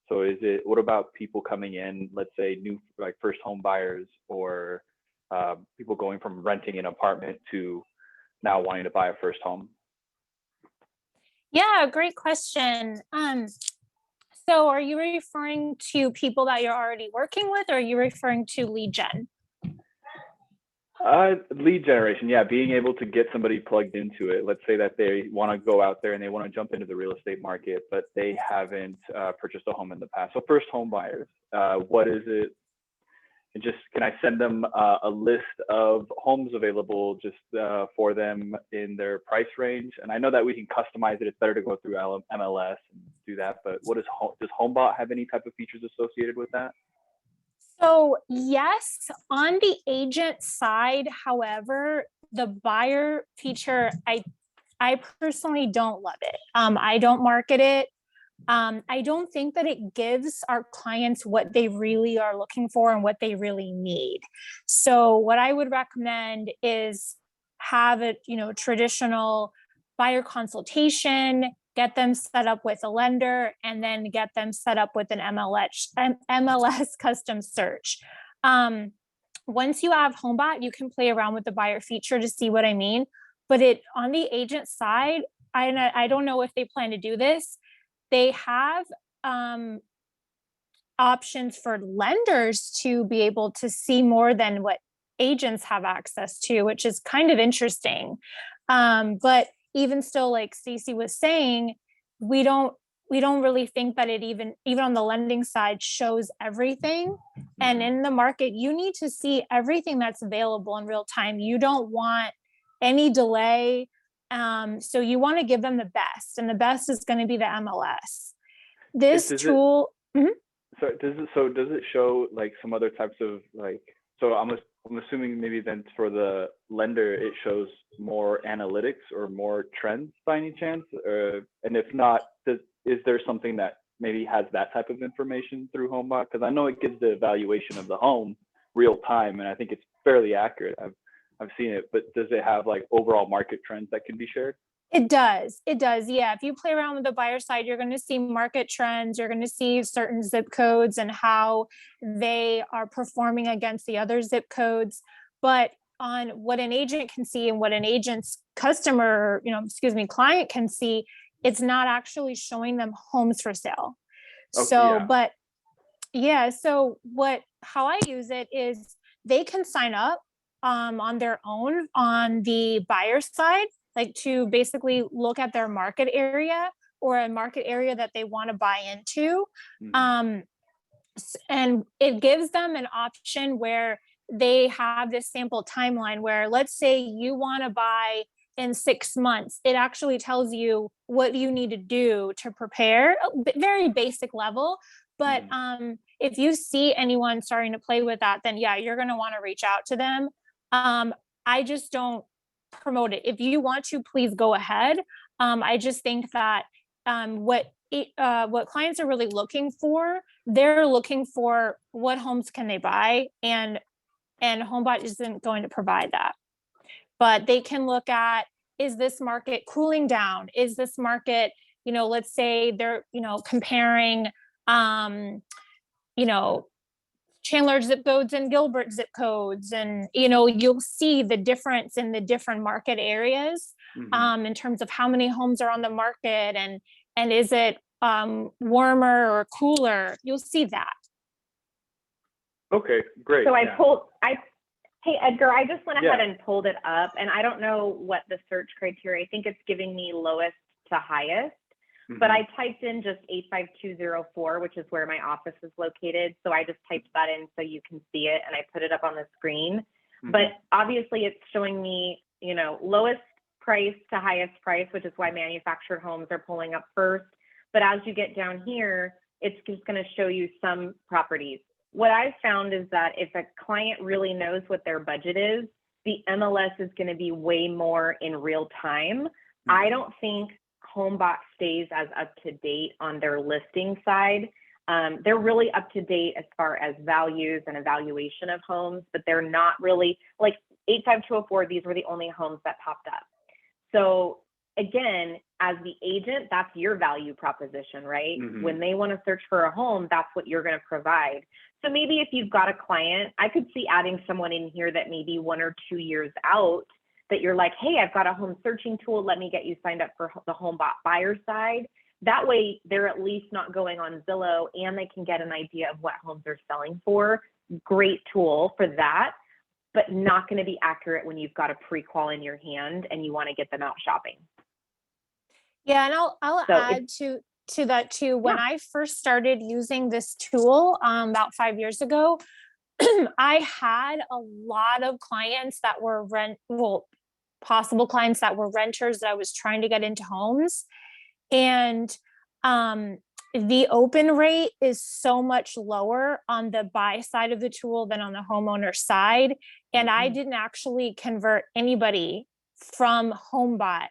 So what about people coming in, let's say new, like first home buyers, or people going from renting an apartment to now wanting to buy a first home? Yeah, great question. So are you referring to people that you're already working with, or are you referring to lead gen? Lead generation, yeah, being able to get somebody plugged into it. Let's say that they want to go out there and they want to jump into the real estate market, but they haven't purchased a home in the past. So first home buyers, what is it? And just can I send them a list of homes available just for them in their price range? And I know that we can customize it. It's better to go through MLS and do that. But what does Homebot have any type of features associated with that? So yes, on the agent side, however, the buyer feature, I personally don't love it. I don't market it. I don't think that it gives our clients what they really are looking for and what they really need. So what I would recommend is have a, traditional buyer consultation, get them set up with a lender, and then get them set up with an MLS custom search. Once you have Homebot, you can play around with the buyer feature to see what I mean. But on the agent side, I don't know if they plan to do this. They have options for lenders to be able to see more than what agents have access to, which is kind of interesting. But even still, like Stacy was saying, we don't really think that it even on the lending side shows everything. And in the market, you need to see everything that's available in real time. You don't want any delay. So you want to give them the best, and the best is going to be the MLS. This tool. So does it show like some other types of like? So I'm assuming maybe then for the lender it shows more analytics or more trends by any chance, and if not, is there something that maybe has that type of information through Homebot? Because I know it gives the evaluation of the home real time, and I think it's fairly accurate. I've seen it, but does it have like overall market trends that can be shared? It does. Yeah. If you play around with the buyer side, you're going to see market trends. You're going to see certain zip codes and how they are performing against the other zip codes. But on what an agent can see and what an agent's client can see, it's not actually showing them homes for sale. Okay, so, yeah. But yeah, so how I use it is they can sign up on their own on the buyer side, like to basically look at their market area or a market area that they want to buy into. And it gives them an option where they have this sample timeline where, let's say you want to buy in 6 months, it actually tells you what you need to do to prepare, very basic level. But if you see anyone starting to play with that, then yeah, you're going to want to reach out to them. I just don't promote it. If you want to, please go ahead. I just think that what clients are really looking for, they're looking for what homes can they buy, and Homebot isn't going to provide that. But they can look at, is this market cooling down? Is this market, let's say they're, comparing, Chandler zip codes and Gilbert zip codes. And, you'll see the difference in the different market areas in terms of how many homes are on the market and is it warmer or cooler? You'll see that. Okay, great. So hey, Edgar, I just went ahead and pulled it up, and I don't know what the search criteria, I think it's giving me lowest to highest, but I typed in just 85204, which is where my office is located. So I just typed that in so you can see it, and I put it up on the screen. But obviously it's showing me, lowest price to highest price, which is why manufactured homes are pulling up first. But as you get down here, it's just going to show you some properties. What I've found is that if a client really knows what their budget is, the MLS is going to be way more in real time. I don't think Homebot stays as up to date on their listing side. They're really up to date as far as values and evaluation of homes, but they're not really, like 85204, these were the only homes that popped up. So again, as the agent, that's your value proposition, right? When they want to search for a home, that's what you're going to provide. So maybe if you've got a client, I could see adding someone in here that may be 1 or 2 years out, that you're like, hey, I've got a home searching tool. Let me get you signed up for the Homebot buyer side. That way they're at least not going on Zillow, and they can get an idea of what homes are selling for. Great tool for that. but not going to be accurate when you've got a pre-qual in your hand and you want to get them out shopping. Yeah, and I'll So add to that too. When I first started using this tool about 5 years ago, I had a lot of clients that were possible clients that were renters that I was trying to get into homes. And the open rate is so much lower on the buy side of the tool than on the homeowner side. And I didn't actually convert anybody from Homebot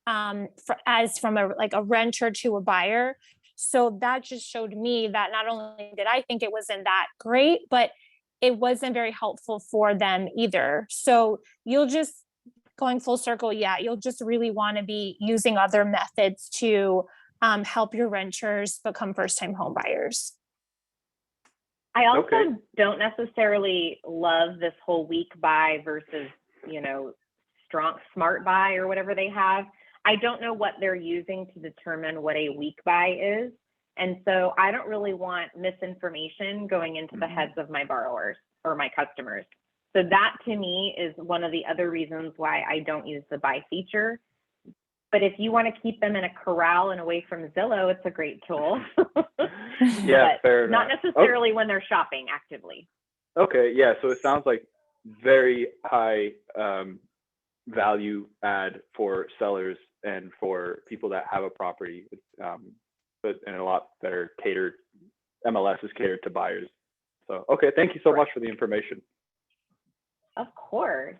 from a renter to a buyer. So that just showed me that not only did I think it wasn't that great, but it wasn't very helpful for them either. So you'll just, going full circle, you'll just really want to be using other methods to help your renters become first-time home buyers. I also don't necessarily love this whole week buy versus, strong smart buy or whatever they have. I don't know what they're using to determine what a week buy is. And so I don't really want misinformation going into the heads of my borrowers or my customers. So that to me is one of the other reasons why I don't use the buy feature. But if you want to keep them in a corral and away from Zillow, it's a great tool. Yeah, fair enough. Not necessarily when they're shopping actively. Okay, yeah, so it sounds like very high value add for sellers and for people that have a property, but and a lot that are catered, MLS is catered to buyers. So, okay, thank you so much for the information. Of course.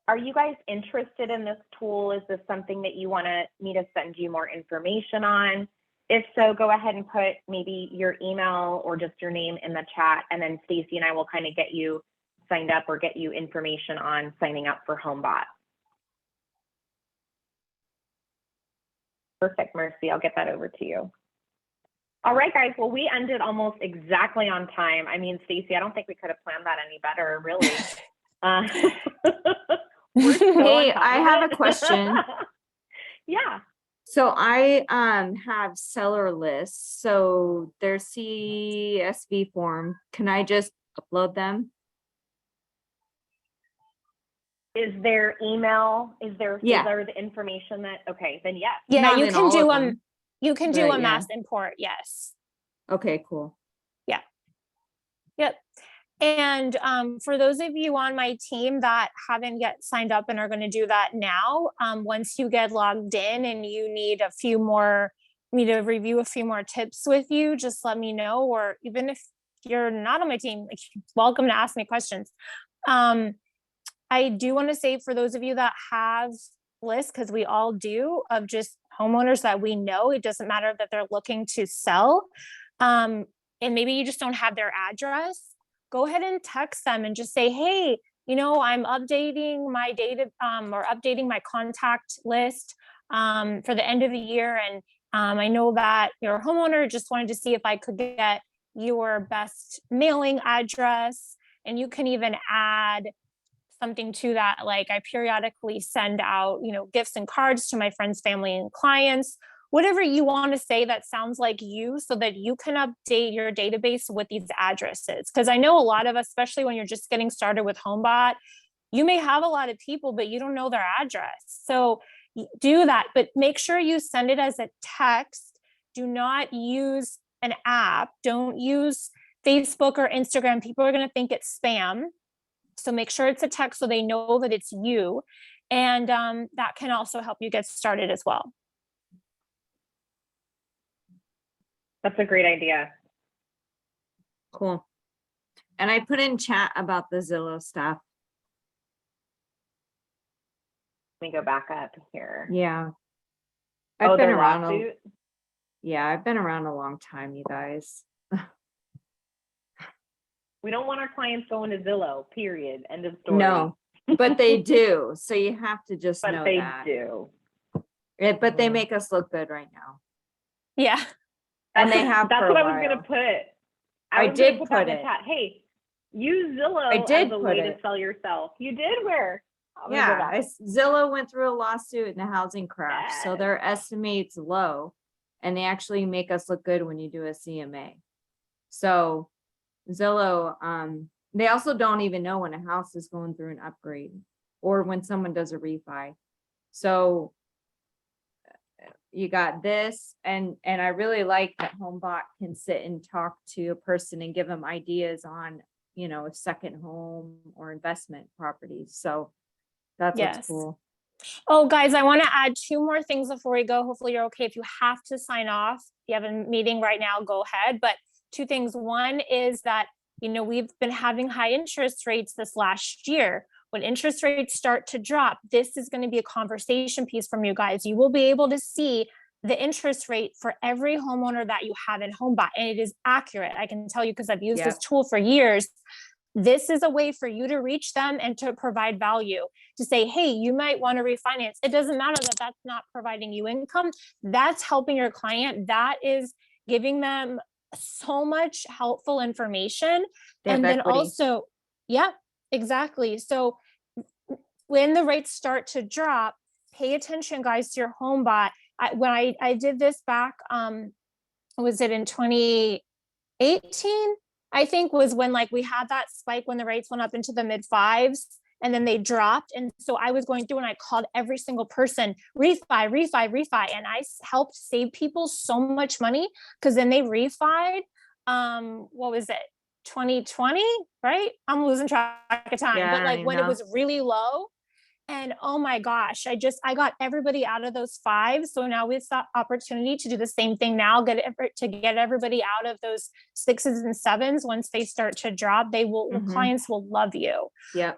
Are you guys interested in this tool? Is this something that you want me to send you more information on? If so, go ahead and put maybe your email or just your name in the chat, and then Stacy and I will kind of get you signed up or get you information on signing up for Homebot. Perfect, Mercy. I'll get that over to you. All right, guys. Well, we ended almost exactly on time. I mean, Stacy, I don't think we could have planned that any better, really. Hey, I have a question. Yeah. So I have seller lists. So their CSV form, can I just upload them? Is there email? Is there the information that, okay, then yes. Yeah, Not you in can all do of them, you can do but a yeah. mass import, yes. Okay, cool. Yep. And for those of you on my team that haven't yet signed up and are going to do that now, once you get logged in and you need me to review a few more tips with you, just let me know. Or even if you're not on my team, like, welcome to ask me questions. I do want to say, for those of you that have lists, because we all do, of just homeowners that we know, it doesn't matter that they're looking to sell, and maybe you just don't have their address, go ahead and text them and just say, hey, I'm updating my data or updating my contact list for the end of the year. And I know that you're a homeowner, just wanted to see if I could get your best mailing address. And you can even add something to that. Like, I periodically send out, gifts and cards to my friends, family, and clients, whatever you want to say that sounds like you, so that you can update your database with these addresses. Because I know a lot of us, especially when you're just getting started with Homebot, you may have a lot of people, but you don't know their address. So do that, but make sure you send it as a text. Do not use an app. Don't use Facebook or Instagram. People are going to think it's spam. So make sure it's a text so they know that it's you. And that can also help you get started as well. That's a great idea. Cool. And I put in chat about the Zillow stuff. Let me go back up here. Yeah. I've been their around. lawsuit? I've been around a long time, you guys. We don't want our clients going to Zillow, period. End of story. No, but they do. So you have to just know that. But they do. But they make us look good right now. Yeah. And they have. That's for what a I was while. going to put. I did put that in it. the chat. Hey, use Zillow as a way to sell yourself. You did? Where? Yeah, Zillow went through a lawsuit and a housing crash. Yes. So their estimate's low, and they actually make us look good when you do a CMA. So Zillow They also don't even know when a house is going through an upgrade or when someone does a refi. So you got this, and I really like that Homebot can sit and talk to a person and give them ideas on, a second home or investment properties. So that's what's Yes. cool. Oh, guys, I want to add 2 more things before we go. Hopefully you're okay. If you have to sign off, if you have a meeting right now, go ahead. But 2 things. One is that, we've been having high interest rates this last year. When interest rates start to drop, this is going to be a conversation piece from you guys. You will be able to see the interest rate for every homeowner that you have in Homebot, and it is accurate. I can tell you because I've used this tool for years. This is a way for you to reach them and to provide value, to say, hey, you might want to refinance. It doesn't matter that that's not providing you income. That's helping your client. That is giving them so much helpful information. And then also, yeah, exactly. So when the rates start to drop, pay attention, guys, to your Homebot. When I did this back, was it in 2018? I think was when we had that spike when the rates went up into the mid 5s and then they dropped. And so I was going through and I called every single person, refi. And I helped save people so much money because then they refied. What was it? 2020, right? I'm losing track of time, but when it was really low. And oh my gosh, I got everybody out of those 5s. So now it's that opportunity to do the same thing now, get everybody out of those 6s and 7s. Once they start to drop, the clients will love you. Yeah.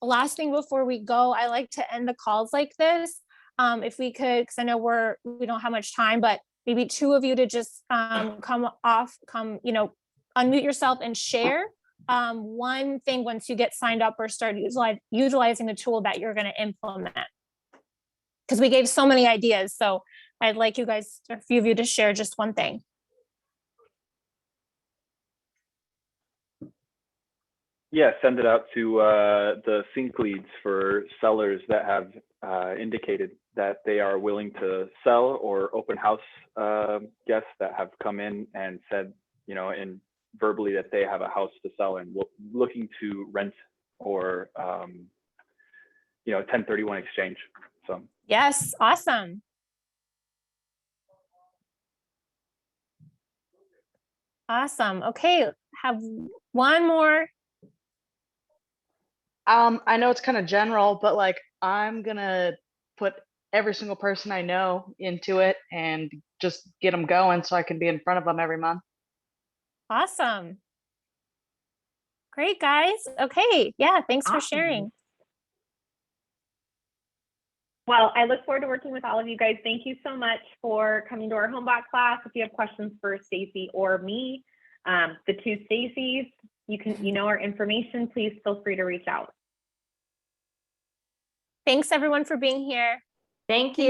Last thing before we go, I like to end the calls like this. If we could, because I know we don't have much time, but maybe 2 of you to just unmute yourself and share one thing once you get signed up or start utilizing the tool that you're going to implement. Because we gave so many ideas. So I'd like you guys, a few of you, to share just one thing. Yeah, send it out to the sync leads for sellers that have indicated that they are willing to sell, or open house guests that have come in and said, in verbally that they have a house to sell and looking to rent or 1031 exchange. So yes, awesome. Okay, have one more. I know it's kind of general, but I'm gonna put every single person I know into it and just get them going so I can be in front of them every month. Awesome. Great, guys. Okay. Yeah. Thanks for sharing. Well, I look forward to working with all of you guys. Thank you so much for coming to our Homebot class. If you have questions for Stacy or me, the 2 Stacys, you know our information. Please feel free to reach out. Thanks everyone for being here. Thank you.